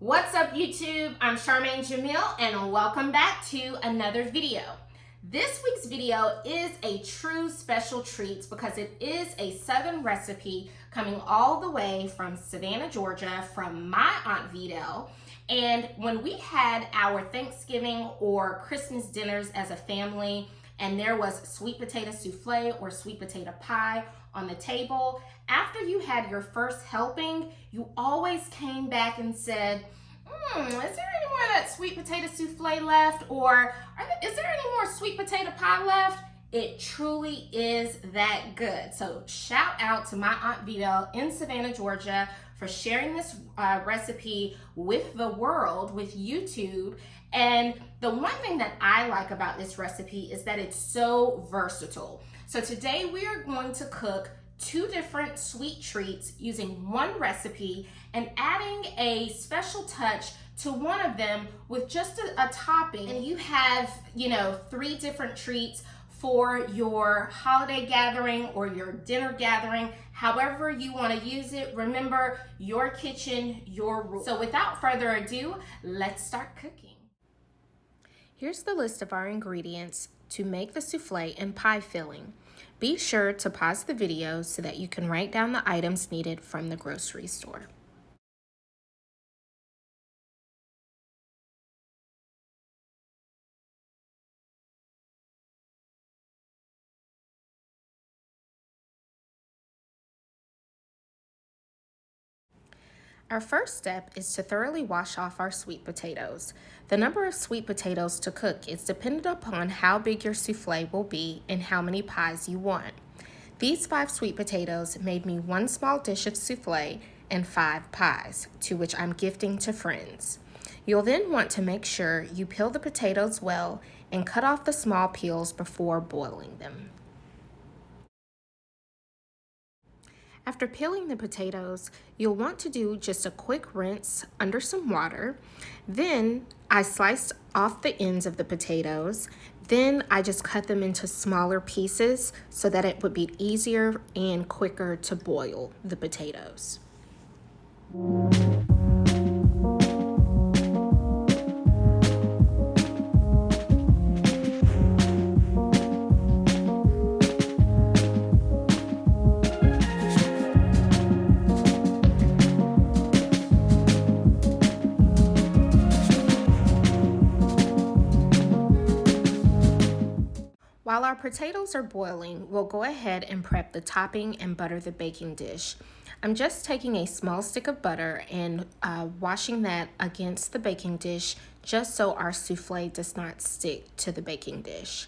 What's up, YouTube? I'm Charmaine Jamil and welcome back to another video. This week's video is a true special treat because it is a Southern recipe coming all the way from Savannah, Georgia from my Aunt Vidal. And when we had our Thanksgiving or Christmas dinners as a family and there was sweet potato souffle or sweet potato pie on the table, after you had your first helping, you always came back and said, is there any more of that sweet potato souffle left? Or is there any more sweet potato pie left? It truly is that good. So shout out to my Aunt Vidal in Savannah, Georgia for sharing this recipe with the world, with YouTube. And the one thing that I like about this recipe is that it's so versatile. So today we are going to cook two different sweet treats using one recipe and adding a special touch to one of them with just a topping. And you have, three different treats for your holiday gathering or your dinner gathering, however you want to use it. Remember, your kitchen, your rules. So without further ado, let's start cooking. Here's the list of our ingredients to make the souffle and pie filling. Be sure to pause the video so that you can write down the items needed from the grocery store. Our first step is to thoroughly wash off our sweet potatoes. The number of sweet potatoes to cook is dependent upon how big your souffle will be and how many pies you want. These 5 sweet potatoes made me 1 small dish of souffle and 5 pies, to which I'm gifting to friends. You'll then want to make sure you peel the potatoes well and cut off the small peels before boiling them. After peeling the potatoes, you'll want to do just a quick rinse under some water. Then I sliced off the ends of the potatoes. Then I just cut them into smaller pieces so that it would be easier and quicker to boil the potatoes. While our potatoes are boiling, we'll go ahead and prep the topping and butter the baking dish. I'm just taking a small stick of butter and washing that against the baking dish just so our souffle does not stick to the baking dish.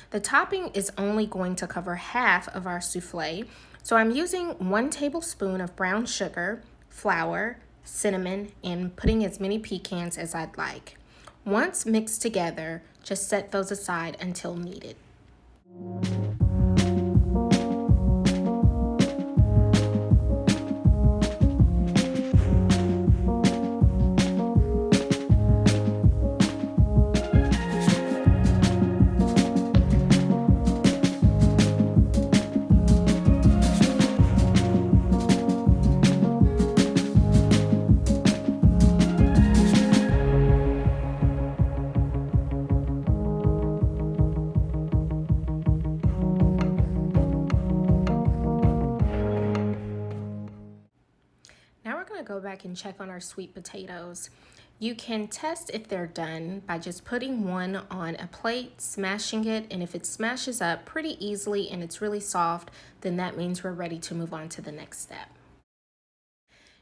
The topping is only going to cover half of our souffle, so I'm using 1 tablespoon of brown sugar, flour, cinnamon, and putting as many pecans as I'd like. Once mixed together, just set those aside until needed. Go back and check on our sweet potatoes. You can test if they're done by just putting one on a plate, smashing it, and if it smashes up pretty easily and it's really soft, then that means we're ready to move on to the next step.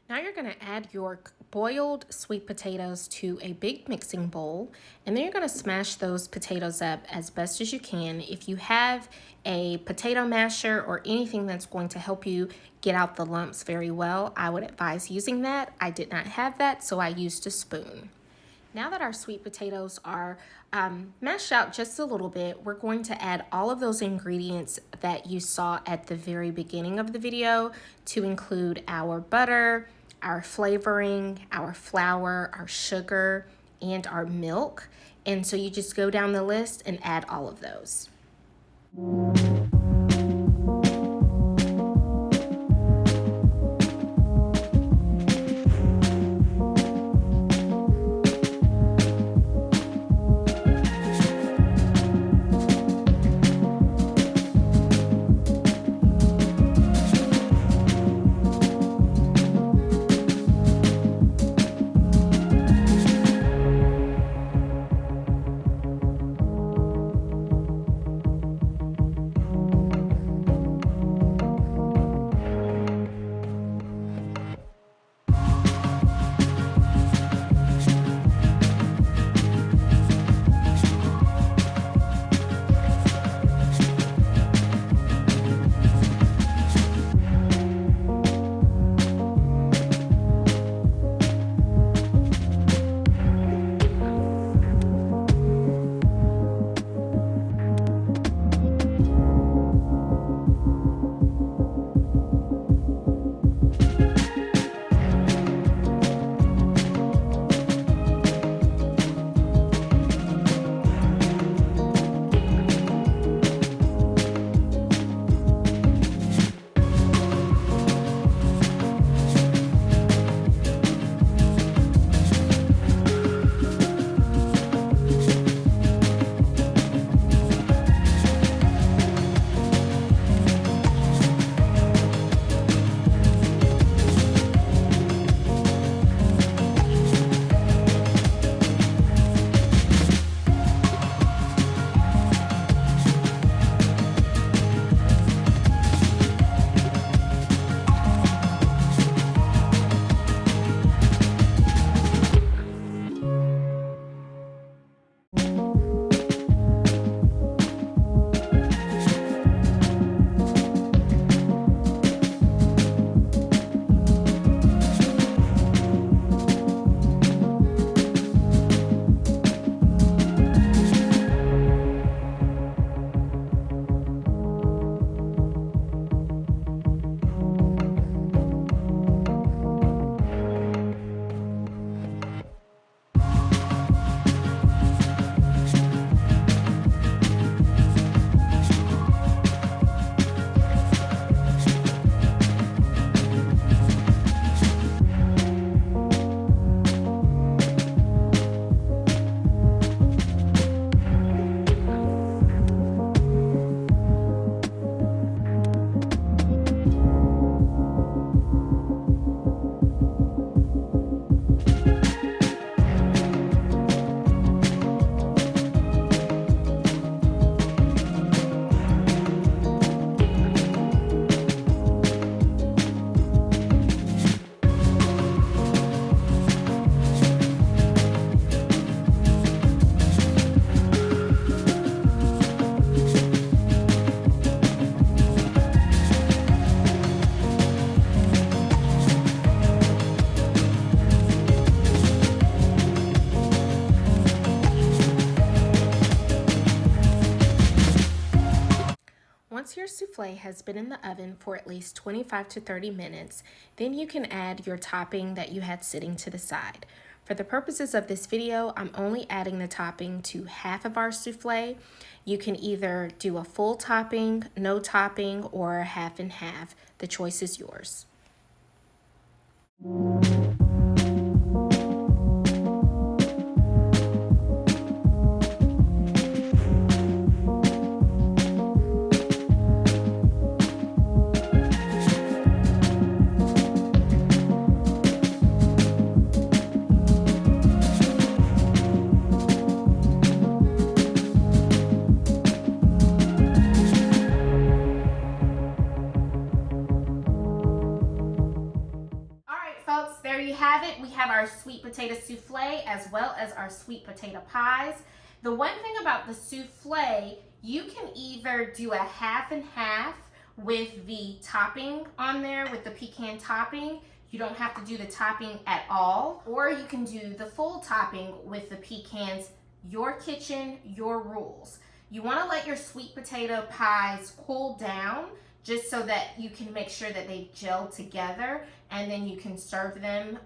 Now you're going to add your boiled sweet potatoes to a big mixing bowl, and then you're going to smash those potatoes up as best as you can. If you have a potato masher or anything that's going to help you get out the lumps very well, I would advise using that. I did not have that, so I used a spoon. Now that our sweet potatoes are mashed out just a little bit, we're going to add all of those ingredients that you saw at the very beginning of the video, to include our butter, our flavoring, our flour, our sugar, and our milk. And so you just go down the list and add all of those. Once your souffle has been in the oven for at least 25 to 30 minutes, then you can add your topping that you had sitting to the side. For the purposes of this video, I'm only adding the topping to half of our souffle. You can either do a full topping, no topping, or half and half. The choice is yours. Folks, there you have it. We have our sweet potato souffle as well as our sweet potato pies. The one thing about the souffle, you can either do a half and half with the topping on there, with the pecan topping. You don't have to do the topping at all. Or you can do the full topping with the pecans. Your kitchen, your rules. You want to let your sweet potato pies cool down, just so that you can make sure that they gel together, and then you can serve them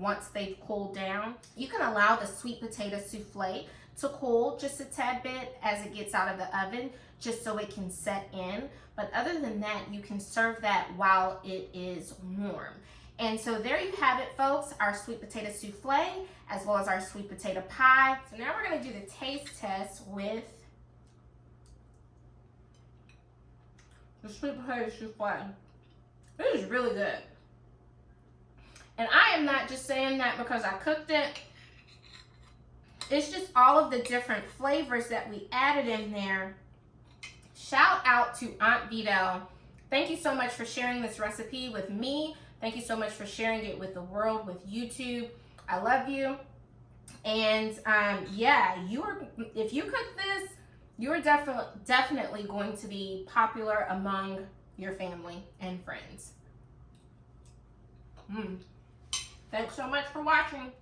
once they've cooled down. You can allow the sweet potato souffle to cool just a tad bit as it gets out of the oven, just so it can set in. But other than that, you can serve that while it is warm. And so there you have it, folks, our sweet potato souffle as well as our sweet potato pie. So now we're gonna do the taste test with the sweet potato souffle. It is really good. And I am not just saying that because I cooked it. It's just all of the different flavors that we added in there. Shout out to Aunt Vito. Thank you so much for sharing this recipe with me. Thank you so much for sharing it with the world, with YouTube. I love you. And yeah, if you cook this, you're definitely going to be popular among your family and friends. Thanks so much for watching.